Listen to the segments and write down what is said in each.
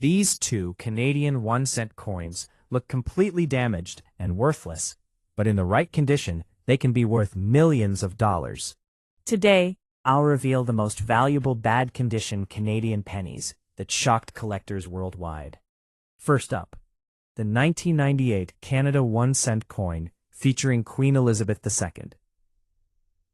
These two Canadian 1-cent coins look completely damaged and worthless, but in the right condition, they can be worth millions of dollars. Today, I'll reveal the most valuable bad condition Canadian pennies that shocked collectors worldwide. First up, the 1998 Canada 1-cent coin featuring Queen Elizabeth II.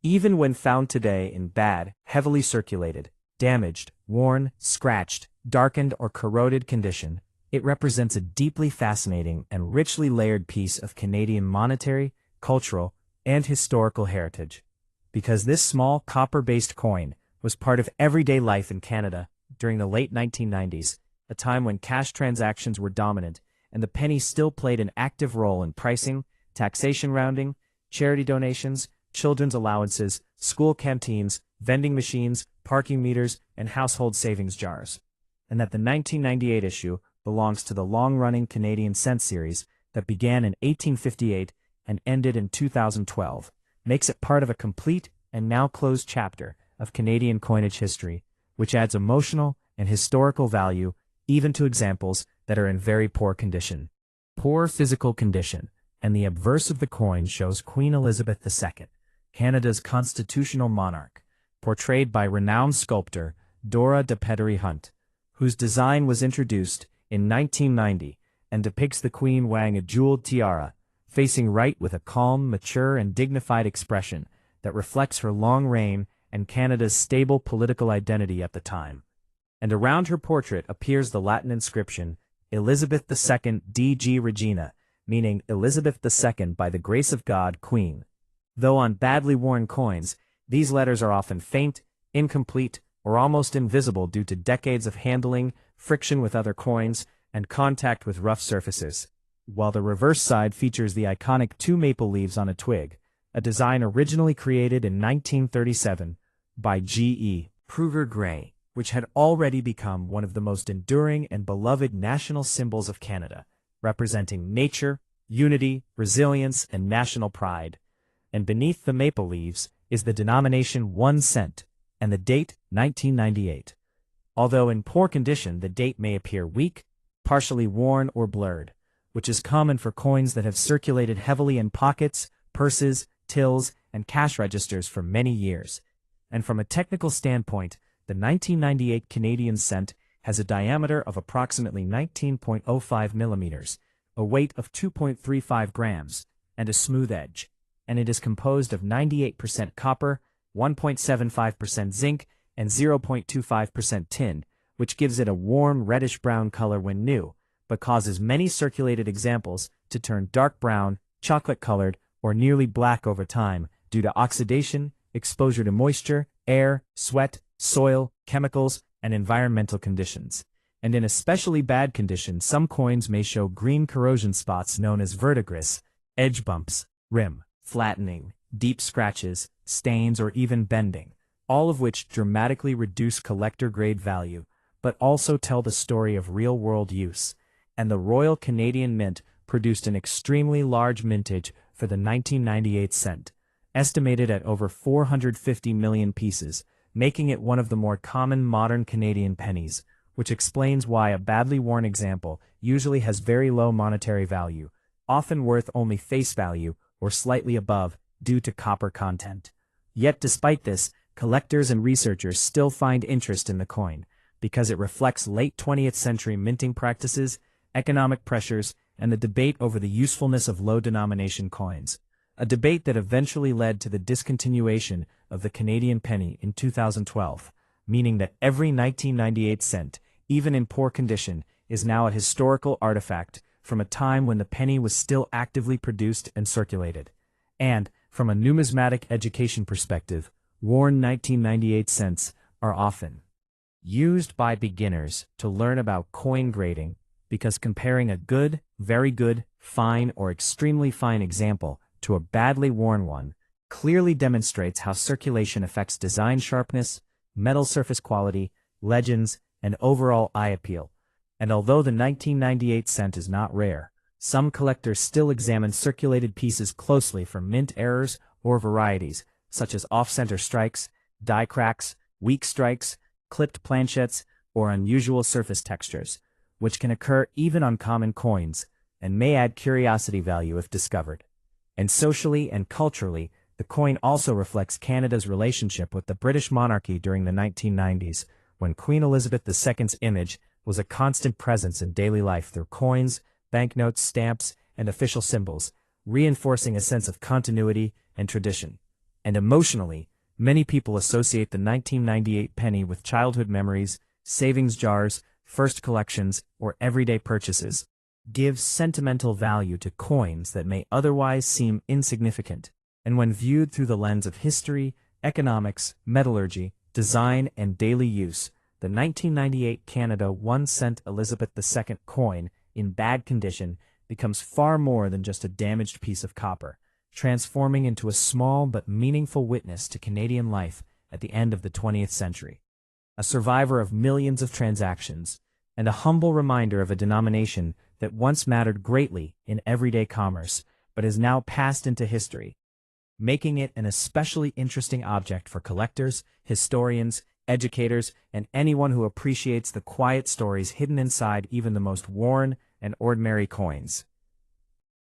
Even when found today in bad, heavily circulated, damaged, worn, scratched, darkened, or corroded condition, it represents a deeply fascinating and richly layered piece of Canadian monetary, cultural, and historical heritage. Because this small copper-based coin was part of everyday life in Canada during the late 1990s, a time when cash transactions were dominant, and the penny still played an active role in pricing, taxation rounding, charity donations, children's allowances, school canteens, vending machines, parking meters, and household savings jars. And that the 1998 issue belongs to the long-running Canadian cent series that began in 1858 and ended in 2012, makes it part of a complete and now closed chapter of Canadian coinage history, which adds emotional and historical value even to examples that are in very poor condition. Poor physical condition, and the obverse of the coin shows Queen Elizabeth II, Canada's constitutional monarch, portrayed by renowned sculptor Dora de Pedery Hunt, whose design was introduced in 1990 and depicts the Queen wearing a jeweled tiara, facing right with a calm, mature, and dignified expression that reflects her long reign and Canada's stable political identity at the time. And around her portrait appears the Latin inscription, Elizabeth II DG Regina, meaning Elizabeth II by the grace of God, Queen. Though on badly worn coins, these letters are often faint, incomplete, or almost invisible due to decades of handling, friction with other coins, and contact with rough surfaces, while the reverse side features the iconic 2 maple leaves on a twig, a design originally created in 1937 by G.E. Pruger Gray, which had already become one of the most enduring and beloved national symbols of Canada, representing nature, unity, resilience, and national pride. And beneath the maple leaves is the denomination 1 cent, and the date 1998. Although in poor condition, the date may appear weak, partially worn, or blurred, which is common for coins that have circulated heavily in pockets, purses, tills, and cash registers for many years. And from a technical standpoint, the 1998 Canadian cent has a diameter of approximately 19.05 millimeters, a weight of 2.35 grams, and a smooth edge, and it is composed of 98% copper, 1.75% zinc, and 0.25% tin, which gives it a warm reddish-brown color when new, but causes many circulated examples to turn dark brown, chocolate-colored, or nearly black over time due to oxidation, exposure to moisture, air, sweat, soil, chemicals, and environmental conditions. And in especially bad condition, some coins may show green corrosion spots known as verdigris, edge bumps, rim flattening, deep scratches, stains, or even bending, all of which dramatically reduce collector-grade value, but also tell the story of real-world use. And the Royal Canadian Mint produced an extremely large mintage for the 1998 cent, estimated at over 450 million pieces, making it one of the more common modern Canadian pennies, which explains why a badly worn example usually has very low monetary value, often worth only face value or slightly above due to copper content. Yet despite this, collectors and researchers still find interest in the coin, because it reflects late 20th century minting practices, economic pressures, and the debate over the usefulness of low-denomination coins, a debate that eventually led to the discontinuation of the Canadian penny in 2012, meaning that every 1998 cent, even in poor condition, is now a historical artifact from a time when the penny was still actively produced and circulated. And, from a numismatic education perspective, worn 1998 cents are often used by beginners to learn about coin grading, because comparing a good, very good, fine, or extremely fine example to a badly worn one clearly demonstrates how circulation affects design sharpness, metal surface quality, legends, and overall eye appeal. And although the 1998 cent is not rare, some collectors still examine circulated pieces closely for mint errors or varieties, such as off-center strikes, die cracks, weak strikes, clipped planchettes, or unusual surface textures, which can occur even on common coins, and may add curiosity value if discovered. And socially and culturally, the coin also reflects Canada's relationship with the British monarchy during the 1990s, when Queen Elizabeth II's image was a constant presence in daily life through coins, banknotes, stamps, and official symbols, reinforcing a sense of continuity and tradition. And emotionally, many people associate the 1998 penny with childhood memories, savings jars, first collections, or everyday purchases. Gives sentimental value to coins that may otherwise seem insignificant, and when viewed through the lens of history, economics, metallurgy, design, and daily use, the 1998 Canada 1-cent Elizabeth II coin, in bad condition, becomes far more than just a damaged piece of copper, transforming into a small but meaningful witness to Canadian life at the end of the 20th century. A survivor of millions of transactions, and a humble reminder of a denomination that once mattered greatly in everyday commerce, but has now passed into history, making it an especially interesting object for collectors, historians, educators, and anyone who appreciates the quiet stories hidden inside even the most worn and ordinary coins.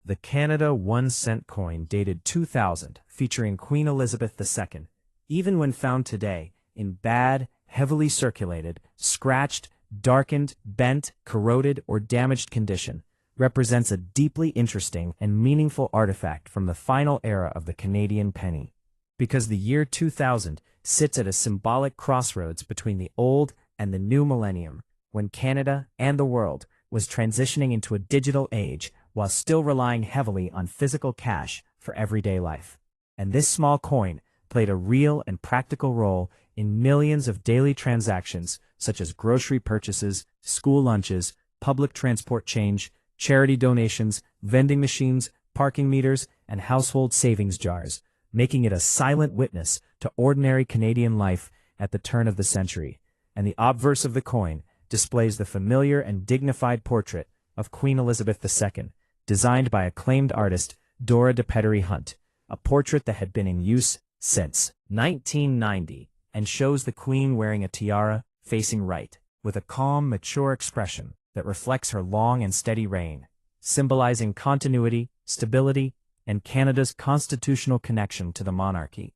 The Canada 1-cent coin dated 2000, featuring Queen Elizabeth II, even when found today in bad, heavily circulated, scratched, darkened, bent, corroded, or damaged condition, represents a deeply interesting and meaningful artifact from the final era of the Canadian penny. Because the year 2000 sits at a symbolic crossroads between the old and the new millennium, when Canada and the world was transitioning into a digital age while still relying heavily on physical cash for everyday life. And this small coin played a real and practical role in millions of daily transactions such as grocery purchases, school lunches, public transport change, charity donations, vending machines, parking meters, and household savings jars, making it a silent witness to ordinary Canadian life at the turn of the century. And the obverse of the coin displays the familiar and dignified portrait of Queen Elizabeth II, designed by acclaimed artist Dora de Pettery Hunt, a portrait that had been in use since 1990, and shows the Queen wearing a tiara, facing right, with a calm, mature expression that reflects her long and steady reign, symbolizing continuity, stability, and Canada's constitutional connection to the monarchy.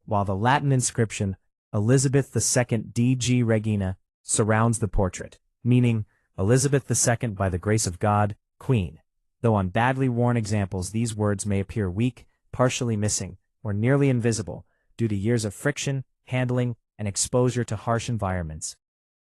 While the Latin inscription, Elizabeth II DG Regina, surrounds the portrait, meaning Elizabeth II by the grace of God, Queen. Though on badly worn examples these words may appear weak, partially missing, or nearly invisible due to years of friction, handling, and exposure to harsh environments.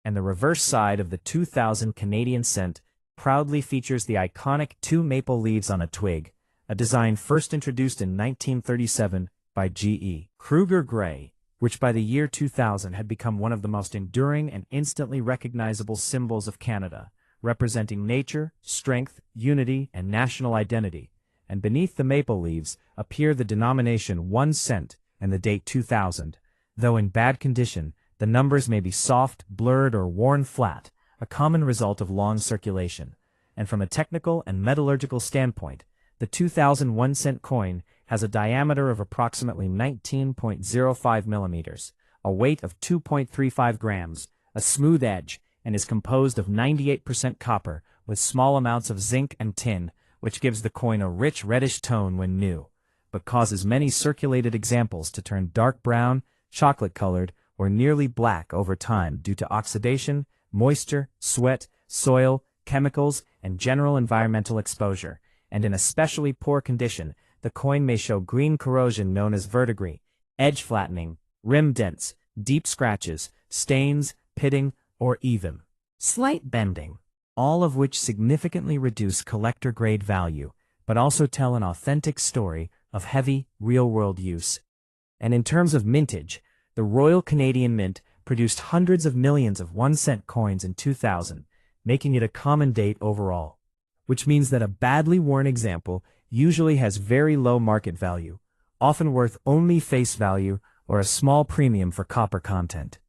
And the reverse side of the 2000 Canadian cent proudly features the iconic two maple leaves on a twig, a design first introduced in 1937 by G.E. Kruger Gray, which by the year 2000 had become one of the most enduring and instantly recognizable symbols of Canada, representing nature, strength, unity, and national identity. And beneath the maple leaves appear the denomination 1 cent and the date 2000. Though in bad condition, the numbers may be soft, blurred, or worn flat, a common result of long circulation. And from a technical and metallurgical standpoint, the 2001 cent coin has a diameter of approximately 19.05 millimeters, a weight of 2.35 grams, a smooth edge, and is composed of 98% copper with small amounts of zinc and tin, which gives the coin a rich reddish tone when new, but causes many circulated examples to turn dark brown, chocolate-colored, or nearly black over time due to oxidation, moisture, sweat, soil, chemicals, and general environmental exposure. And in especially poor condition, the coin may show green corrosion known as verdigris, edge flattening, rim dents, deep scratches, stains, pitting, or even slight bending, all of which significantly reduce collector-grade value, but also tell an authentic story of heavy, real-world use. And in terms of mintage, the Royal Canadian Mint produced hundreds of millions of 1 cent coins in 2000, making it a common date overall, which means that a badly worn example usually has very low market value, often worth only face value or a small premium for copper content.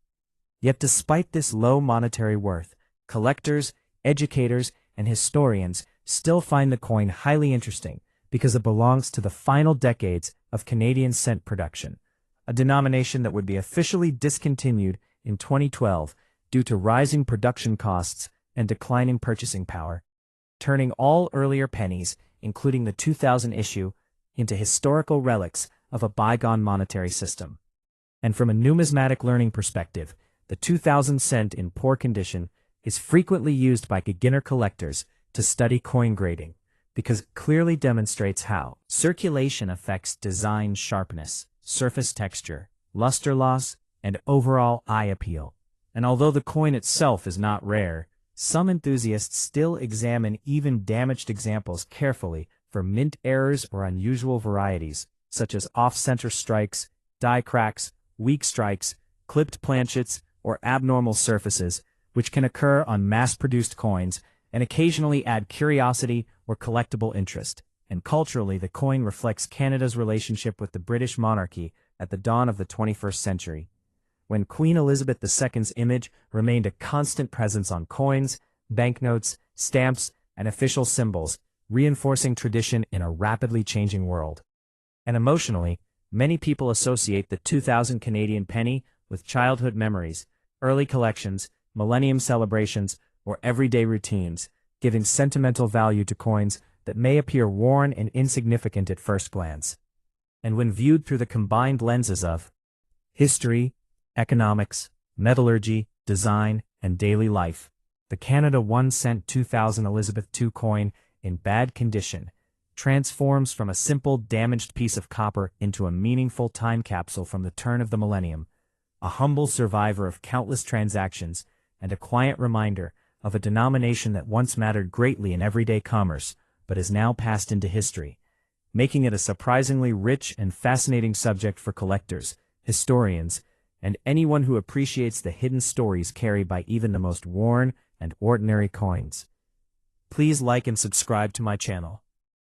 Yet despite this low monetary worth, collectors, educators, and historians still find the coin highly interesting because it belongs to the final decades of Canadian cent production, a denomination that would be officially discontinued in 2012 due to rising production costs and declining purchasing power, turning all earlier pennies, including the 2000 issue, into historical relics of a bygone monetary system. And from a numismatic learning perspective, the 2000 cent in poor condition is frequently used by beginner collectors to study coin grading, because it clearly demonstrates how circulation affects design sharpness, surface texture, luster loss, and overall eye appeal. And although the coin itself is not rare, some enthusiasts still examine even damaged examples carefully for mint errors or unusual varieties, such as off-center strikes, die cracks, weak strikes, clipped planchets, or abnormal surfaces, which can occur on mass-produced coins and occasionally add curiosity or collectible interest. And culturally, the coin reflects Canada's relationship with the British monarchy at the dawn of the 21st century, when Queen Elizabeth II's image remained a constant presence on coins, banknotes, stamps, and official symbols, reinforcing tradition in a rapidly changing world. And emotionally, many people associate the 2000 Canadian penny with childhood memories, early collections, millennium celebrations, or everyday routines, giving sentimental value to coins that may appear worn and insignificant at first glance. And when viewed through the combined lenses of history, economics, metallurgy, design, and daily life, the Canada 1 cent 2000 Elizabeth II coin in bad condition transforms from a simple damaged piece of copper into a meaningful time capsule from the turn of the millennium, a humble survivor of countless transactions and a quiet reminder of a denomination that once mattered greatly in everyday commerce but is now passed into history, making it a surprisingly rich and fascinating subject for collectors, historians, and anyone who appreciates the hidden stories carried by even the most worn and ordinary coins. Please like and subscribe to my channel.